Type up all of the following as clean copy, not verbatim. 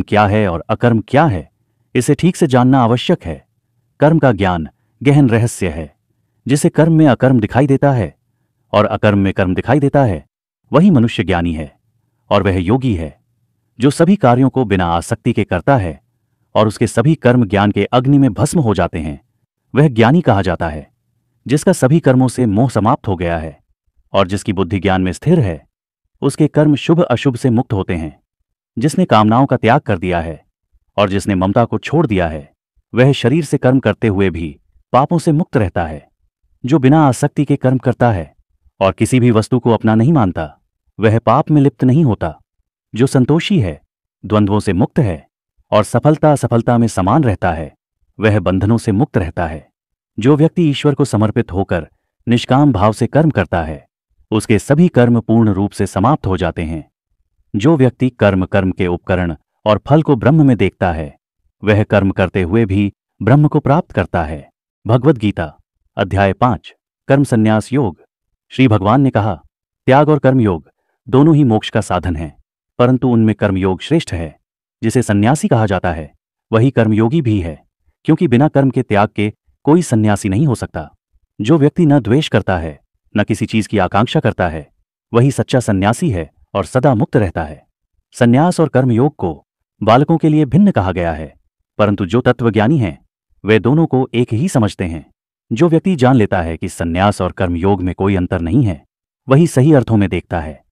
क्या है और अकर्म क्या है, इसे ठीक से जानना आवश्यक है। कर्म का ज्ञान गहन रहस्य है। जिसे कर्म में अकर्म दिखाई देता है और अकर्म में कर्म दिखाई देता है, वही मनुष्य ज्ञानी है और वह योगी है। जो सभी कार्यों को बिना आसक्ति के करता है और उसके सभी कर्म ज्ञान के अग्नि में भस्म हो जाते हैं, वह ज्ञानी कहा जाता है। जिसका सभी कर्मों से मोह समाप्त हो गया है और जिसकी बुद्धि ज्ञान में स्थिर है, उसके कर्म शुभ अशुभ से मुक्त होते हैं। जिसने कामनाओं का त्याग कर दिया है और जिसने ममता को छोड़ दिया है, वह शरीर से कर्म करते हुए भी पापों से मुक्त रहता है। जो बिना आसक्ति के कर्म करता है और किसी भी वस्तु को अपना नहीं मानता, वह पाप में लिप्त नहीं होता। जो संतोषी है, द्वंद्वों से मुक्त है और सफलता असफलता में समान रहता है, वह बंधनों से मुक्त रहता है। जो व्यक्ति ईश्वर को समर्पित होकर निष्काम भाव से कर्म करता है, उसके सभी कर्म पूर्ण रूप से समाप्त हो जाते हैं। जो व्यक्ति कर्म के उपकरण और फल को ब्रह्म में देखता है, वह कर्म करते हुए भी ब्रह्म को प्राप्त करता है। भगवद गीता अध्याय 5 कर्म संन्यास योग। श्री भगवान ने कहा, त्याग और कर्म योग दोनों ही मोक्ष का साधन हैं, परंतु उनमें कर्मयोग श्रेष्ठ है। जिसे सन्यासी कहा जाता है, वही कर्मयोगी भी है, क्योंकि बिना कर्म के त्याग के कोई सन्यासी नहीं हो सकता। जो व्यक्ति न द्वेष करता है, न किसी चीज की आकांक्षा करता है, वही सच्चा सन्यासी है और सदा मुक्त रहता है। सन्यास और कर्मयोग को बालकों के लिए भिन्न कहा गया है, परंतु जो तत्वज्ञानी हैं, वे दोनों को एक ही समझते हैं। जो व्यक्ति जान लेता है कि सन्यास और कर्मयोग में कोई अंतर नहीं है, वही सही अर्थों में देखता है।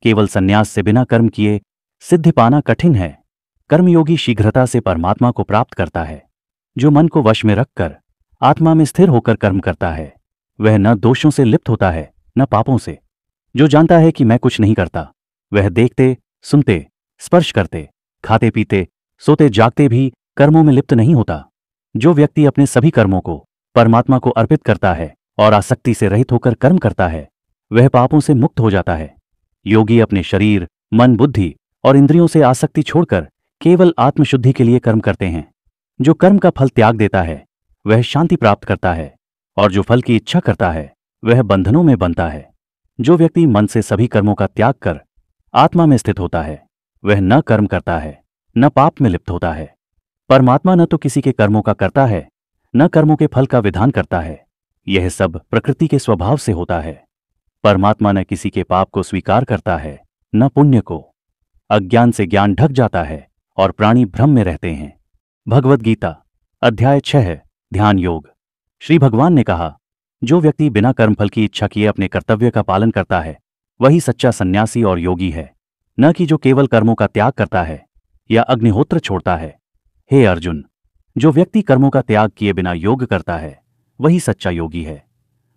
केवल सन्यास से बिना कर्म किए सिद्धि पाना कठिन है। कर्मयोगी शीघ्रता से परमात्मा को प्राप्त करता है। जो मन को वश में रखकर आत्मा में स्थिर होकर कर्म करता है, वह न दोषों से लिप्त होता है न पापों से। जो जानता है कि मैं कुछ नहीं करता, वह देखते, सुनते, स्पर्श करते, खाते पीते, सोते जागते भी कर्मों में लिप्त नहीं होता। जो व्यक्ति अपने सभी कर्मों को परमात्मा को अर्पित करता है और आसक्ति से रहित होकर कर्म करता है, वह पापों से मुक्त हो जाता है। योगी अपने शरीर, मन, बुद्धि और इंद्रियों से आसक्ति छोड़कर केवल आत्मशुद्धि के लिए कर्म करते हैं। जो कर्म का फल त्याग देता है, वह शांति प्राप्त करता है, और जो फल की इच्छा करता है, वह बंधनों में बनता है। जो व्यक्ति मन से सभी कर्मों का त्याग कर आत्मा में स्थित होता है, वह न कर्म करता है, न पाप में लिप्त होता है। परमात्मा न तो किसी के कर्मों का करता है, न कर्मों के फल का विधान करता है। यह सब प्रकृति के स्वभाव से होता है। परमात्मा न किसी के पाप को स्वीकार करता है, न पुण्य को। अज्ञान से ज्ञान ढक जाता है और प्राणी भ्रम में रहते हैं। भगवद गीता अध्याय 6 ध्यान योग। श्री भगवान ने कहा, जो व्यक्ति बिना कर्मफल की इच्छा किए अपने कर्तव्य का पालन करता है, वही सच्चा सन्यासी और योगी है, न कि जो केवल कर्मों का त्याग करता है या अग्निहोत्र छोड़ता है। हे अर्जुन, जो व्यक्ति कर्मों का त्याग किए बिना योग करता है, वही सच्चा योगी है।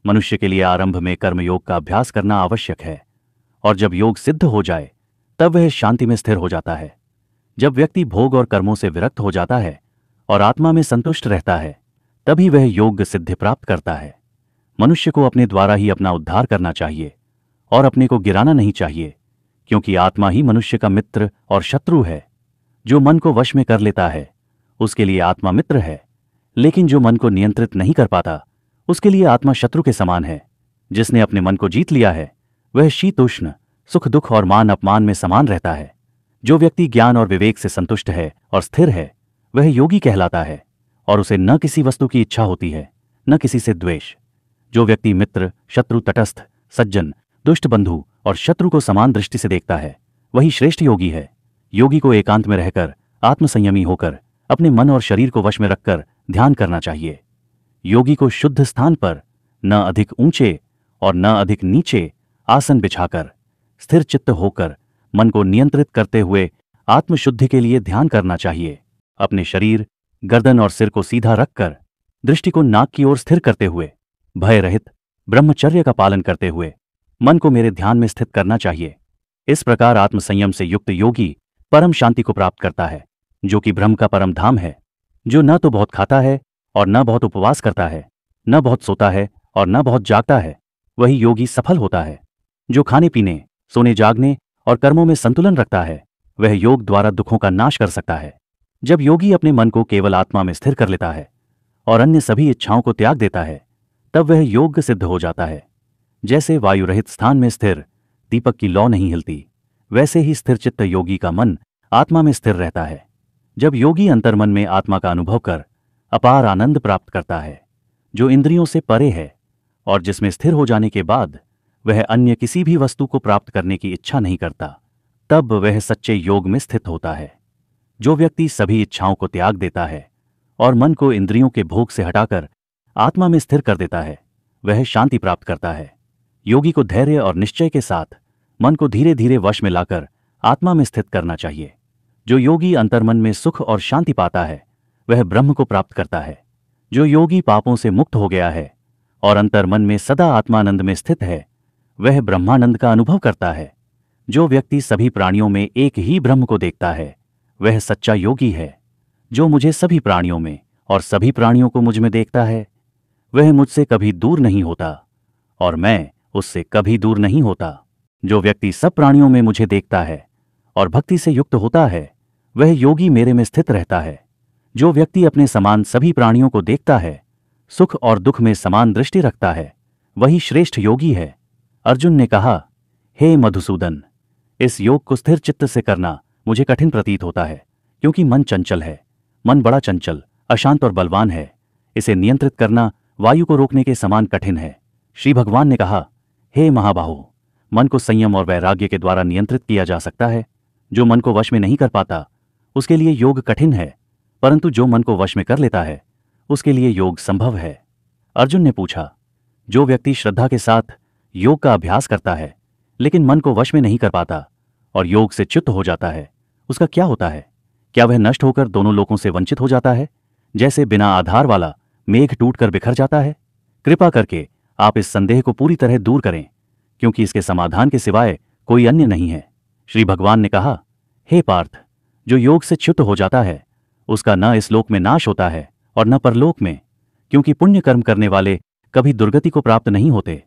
मनुष्य के लिए आरंभ में कर्मयोग का अभ्यास करना आवश्यक है, और जब योग सिद्ध हो जाए तब वह शांति में स्थिर हो जाता है। जब व्यक्ति भोग और कर्मों से विरक्त हो जाता है और आत्मा में संतुष्ट रहता है, तभी वह योग सिद्धि प्राप्त करता है। मनुष्य को अपने द्वारा ही अपना उद्धार करना चाहिए और अपने को गिराना नहीं चाहिए, क्योंकि आत्मा ही मनुष्य का मित्र और शत्रु है। जो मन को वश में कर लेता है, उसके लिए आत्मा मित्र है, लेकिन जो मन को नियंत्रित नहीं कर पाता, उसके लिए आत्मा शत्रु के समान है। जिसने अपने मन को जीत लिया है, वह शीतोष्ण, सुख दुख और मान अपमान में समान रहता है। जो व्यक्ति ज्ञान और विवेक से संतुष्ट है और स्थिर है, वह योगी कहलाता है, और उसे न किसी वस्तु की इच्छा होती है, न किसी से द्वेष। जो व्यक्ति मित्र, शत्रु, तटस्थ, सज्जन, दुष्ट बंधु और शत्रु को समान दृष्टि से देखता है, वही श्रेष्ठ योगी है। योगी को एकांत में रहकर आत्मसंयमी होकर अपने मन और शरीर को वश में रखकर ध्यान करना चाहिए। योगी को शुद्ध स्थान पर न अधिक ऊंचे और न अधिक नीचे आसन बिछाकर स्थिर चित्त होकर मन को नियंत्रित करते हुए आत्मशुद्धि के लिए ध्यान करना चाहिए। अपने शरीर, गर्दन और सिर को सीधा रखकर दृष्टि को नाक की ओर स्थिर करते हुए भय रहित ब्रह्मचर्य का पालन करते हुए मन को मेरे ध्यान में स्थित करना चाहिए। इस प्रकार आत्मसंयम से युक्त योगी परम शांति को प्राप्त करता है, जो कि ब्रह्म का परम धाम है। जो न तो बहुत खाता है और न बहुत उपवास करता है, न बहुत सोता है और न बहुत जागता है, वही योगी सफल होता है। जो खाने पीने, सोने जागने और कर्मों में संतुलन रखता है, वह योग द्वारा दुखों का नाश कर सकता है। जब योगी अपने मन को केवल आत्मा में स्थिर कर लेता है और अन्य सभी इच्छाओं को त्याग देता है, तब वह योग सिद्ध हो जाता है। जैसे वायु रहित स्थान में स्थिर दीपक की लौ नहीं हिलती, वैसे ही स्थिर चित्त योगी का मन आत्मा में स्थिर रहता है। जब योगी अंतर्मन में आत्मा का अनुभव कर अपार आनंद प्राप्त करता है, जो इंद्रियों से परे है और जिसमें स्थिर हो जाने के बाद वह अन्य किसी भी वस्तु को प्राप्त करने की इच्छा नहीं करता, तब वह सच्चे योग में स्थित होता है। जो व्यक्ति सभी इच्छाओं को त्याग देता है और मन को इंद्रियों के भोग से हटाकर आत्मा में स्थिर कर देता है, वह शांति प्राप्त करता है। योगी को धैर्य और निश्चय के साथ मन को धीरे धीरे वश में लाकर आत्मा में स्थित करना चाहिए। जो योगी अंतर्मन में सुख और शांति पाता है, वह ब्रह्म को प्राप्त करता है। जो योगी पापों से मुक्त हो गया है और अंतर्मन में सदा आत्मानंद में स्थित है, वह ब्रह्मानंद का अनुभव करता है। जो व्यक्ति सभी प्राणियों में एक ही ब्रह्म को देखता है, वह सच्चा योगी है। जो मुझे सभी प्राणियों में और सभी प्राणियों को मुझ में देखता है, वह मुझसे कभी दूर नहीं होता और मैं उससे कभी दूर नहीं होता। जो व्यक्ति सब प्राणियों में मुझे देखता है और भक्ति से युक्त होता है, वह योगी मेरे में स्थित रहता है। जो व्यक्ति अपने समान सभी प्राणियों को देखता है, सुख और दुख में समान दृष्टि रखता है, वही श्रेष्ठ योगी है। अर्जुन ने कहा, हे मधुसूदन, इस योग को स्थिर चित्त से करना मुझे कठिन प्रतीत होता है, क्योंकि मन चंचल है। मन बड़ा चंचल, अशांत और बलवान है। इसे नियंत्रित करना वायु को रोकने के समान कठिन है। श्री भगवान ने कहा, हे महाबाहो, मन को संयम और वैराग्य के द्वारा नियंत्रित किया जा सकता है। जो मन को वश में नहीं कर पाता, उसके लिए योग कठिन है, परंतु जो मन को वश में कर लेता है, उसके लिए योग संभव है। अर्जुन ने पूछा, जो व्यक्ति श्रद्धा के साथ योग का अभ्यास करता है लेकिन मन को वश में नहीं कर पाता और योग से च्युत हो जाता है, उसका क्या होता है? क्या वह नष्ट होकर दोनों लोकों से वंचित हो जाता है, जैसे बिना आधार वाला मेघ टूटकर बिखर जाता है? कृपा करके आप इस संदेह को पूरी तरह दूर करें, क्योंकि इसके समाधान के सिवाय कोई अन्य नहीं है। श्री भगवान ने कहा, हे पार्थ, जो योग से च्युत हो जाता है, उसका न इस लोक में नाश होता है और न परलोक में, क्योंकि पुण्य कर्म करने वाले कभी दुर्गति को प्राप्त नहीं होते।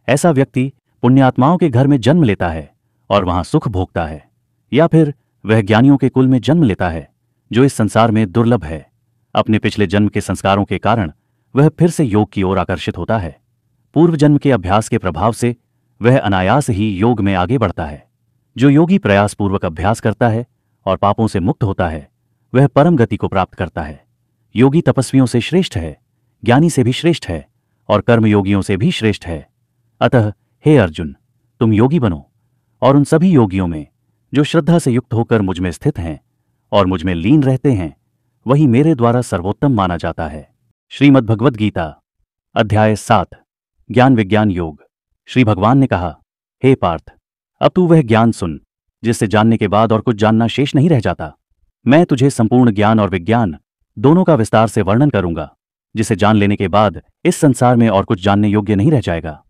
ऐसा व्यक्ति पुण्यात्माओं के घर में जन्म लेता है और वहां सुख भोगता है, या फिर वह ज्ञानियों के कुल में जन्म लेता है, जो इस संसार में दुर्लभ है। अपने पिछले जन्म के संस्कारों के कारण वह फिर से योग की ओर आकर्षित होता है। पूर्व जन्म के अभ्यास के प्रभाव से वह अनायास ही योग में आगे बढ़ता है। जो योगी प्रयासपूर्वक अभ्यास करता है और पापों से मुक्त होता है, वह परम गति को प्राप्त करता है। योगी तपस्वियों से श्रेष्ठ है, ज्ञानी से भी श्रेष्ठ है और कर्मयोगियों से भी श्रेष्ठ है। अतः हे अर्जुन, तुम योगी बनो और उन सभी योगियों में जो श्रद्धा से युक्त होकर मुझ में स्थित हैं और मुझ में लीन रहते हैं, वही मेरे द्वारा सर्वोत्तम माना जाता है। श्रीमद् भगवद गीता अध्याय 7 ज्ञान विज्ञान योग। श्री भगवान ने कहा, हे पार्थ, अब तू वह ज्ञान सुन जिससे जानने के बाद और कुछ जानना शेष नहीं रह जाता। मैं तुझे संपूर्ण ज्ञान और विज्ञान दोनों का विस्तार से वर्णन करूंगा, जिसे जान लेने के बाद इस संसार में और कुछ जानने योग्य नहीं रह जाएगा।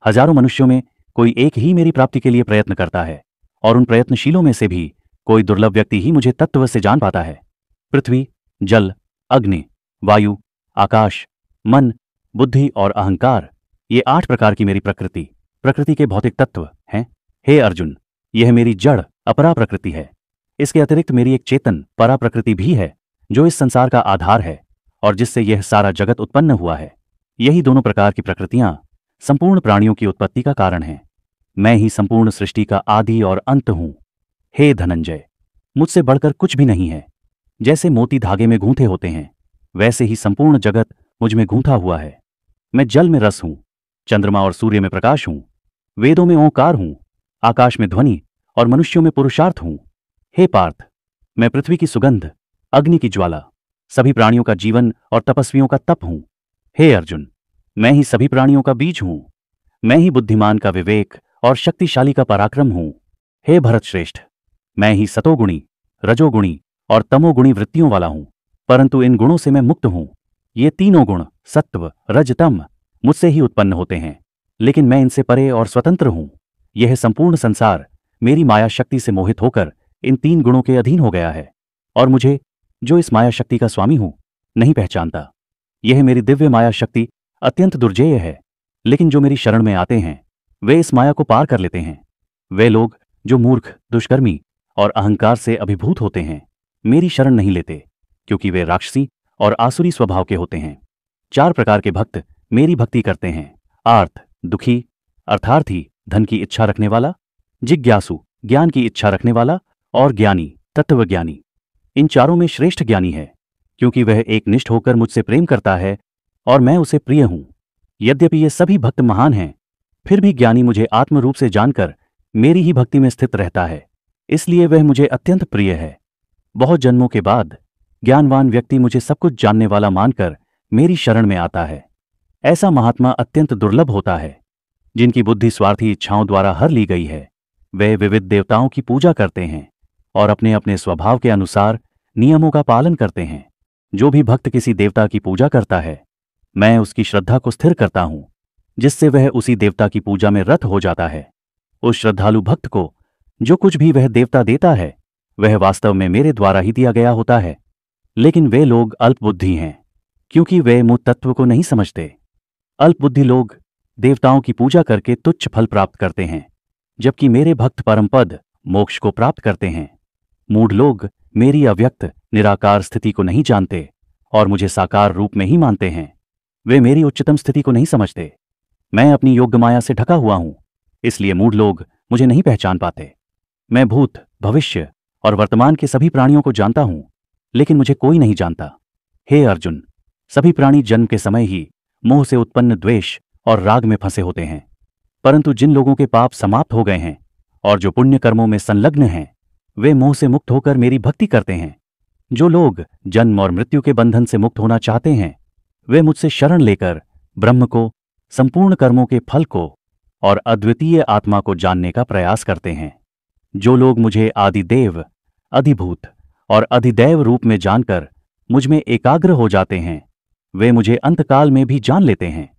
हजारों मनुष्यों में कोई एक ही मेरी प्राप्ति के लिए प्रयत्न करता है और उन प्रयत्नशीलों में से भी कोई दुर्लभ व्यक्ति ही मुझे तत्व से जान पाता है। पृथ्वी, जल, अग्नि, वायु, आकाश, मन, बुद्धि और अहंकार, ये 8 प्रकार की मेरी प्रकृति के भौतिक तत्व हैं। हे अर्जुन, यह मेरी जड़ अपरा प्रकृति है। इसके अतिरिक्त मेरी एक चेतन परा प्रकृति भी है, जो इस संसार का आधार है और जिससे यह सारा जगत उत्पन्न हुआ है। यही दोनों प्रकार की प्रकृतियां संपूर्ण प्राणियों की उत्पत्ति का कारण हैं। मैं ही संपूर्ण सृष्टि का आदि और अंत हूं। हे धनंजय, मुझसे बढ़कर कुछ भी नहीं है। जैसे मोती धागे में गूंथे होते हैं, वैसे ही संपूर्ण जगत मुझ में गूंथा हुआ है। मैं जल में रस हूं, चंद्रमा और सूर्य में प्रकाश हूं, वेदों में ओंकार हूं, आकाश में ध्वनि और मनुष्यों में पुरुषार्थ हूं। हे पार्थ, मैं पृथ्वी की सुगंध, अग्नि की ज्वाला, सभी प्राणियों का जीवन और तपस्वियों का तप हूं। हे अर्जुन, मैं ही सभी प्राणियों का बीज हूं। मैं ही बुद्धिमान का विवेक और शक्तिशाली का पराक्रम हूं। हे भरत श्रेष्ठ, मैं ही सतोगुणी, रजोगुणी और तमोगुणी वृत्तियों वाला हूं, परंतु इन गुणों से मैं मुक्त हूं। ये तीनों गुण सत्व, रज, तम मुझसे ही उत्पन्न होते हैं, लेकिन मैं इनसे परे और स्वतंत्र हूं। यह संपूर्ण संसार मेरी माया शक्ति से मोहित होकर इन 3 गुणों के अधीन हो गया है और मुझे, जो इस माया शक्ति का स्वामी हूं, नहीं पहचानता। यह मेरी दिव्य माया शक्ति अत्यंत दुर्जेय है, लेकिन जो मेरी शरण में आते हैं वे इस माया को पार कर लेते हैं। वे लोग जो मूर्ख, दुष्कर्मी और अहंकार से अभिभूत होते हैं, मेरी शरण नहीं लेते, क्योंकि वे राक्षसी और आसुरी स्वभाव के होते हैं। 4 प्रकार के भक्त मेरी भक्ति करते हैं: आर्त, दुखी, अर्थार्थी, धन की इच्छा रखने वाला, जिज्ञासु, ज्ञान की इच्छा रखने वाला और ज्ञानी, तत्वज्ञानी। इन चारों में श्रेष्ठ ज्ञानी है, क्योंकि वह एक निष्ठ होकर मुझसे प्रेम करता है और मैं उसे प्रिय हूं। यद्यपि ये सभी भक्त महान हैं, फिर भी ज्ञानी मुझे आत्म रूप से जानकर मेरी ही भक्ति में स्थित रहता है, इसलिए वह मुझे अत्यंत प्रिय है। बहुत जन्मों के बाद ज्ञानवान व्यक्ति मुझे सब कुछ जानने वाला मानकर मेरी शरण में आता है। ऐसा महात्मा अत्यंत दुर्लभ होता है। जिनकी बुद्धि स्वार्थी इच्छाओं द्वारा हर ली गई है, वे विविध देवताओं की पूजा करते हैं और अपने अपने स्वभाव के अनुसार नियमों का पालन करते हैं। जो भी भक्त किसी देवता की पूजा करता है, मैं उसकी श्रद्धा को स्थिर करता हूं, जिससे वह उसी देवता की पूजा में रत हो जाता है। उस श्रद्धालु भक्त को जो कुछ भी वह देवता देता है, वह वास्तव में मेरे द्वारा ही दिया गया होता है। लेकिन वे लोग अल्पबुद्धि हैं, क्योंकि वे मूल तत्व को नहीं समझते। अल्पबुद्धि लोग देवताओं की पूजा करके तुच्छ फल प्राप्त करते हैं, जबकि मेरे भक्त परमपद मोक्ष को प्राप्त करते हैं। मूढ़ लोग मेरी अव्यक्त निराकार स्थिति को नहीं जानते और मुझे साकार रूप में ही मानते हैं। वे मेरी उच्चतम स्थिति को नहीं समझते। मैं अपनी योग्य माया से ढका हुआ हूं, इसलिए मूढ़ लोग मुझे नहीं पहचान पाते। मैं भूत, भविष्य और वर्तमान के सभी प्राणियों को जानता हूं, लेकिन मुझे कोई नहीं जानता। हे अर्जुन, सभी प्राणी जन्म के समय ही मोह से उत्पन्न द्वेष और राग में फंसे होते हैं, परंतु जिन लोगों के पाप समाप्त हो गए हैं और जो पुण्य कर्मों में संलग्न हैं, वे मोह से मुक्त होकर मेरी भक्ति करते हैं। जो लोग जन्म और मृत्यु के बंधन से मुक्त होना चाहते हैं, वे मुझसे शरण लेकर ब्रह्म को, संपूर्ण कर्मों के फल को और अद्वितीय आत्मा को जानने का प्रयास करते हैं। जो लोग मुझे आदिदेव, अधिभूत और अधिदैव रूप में जानकर मुझ में एकाग्र हो जाते हैं, वे मुझे अंतकाल में भी जान लेते हैं।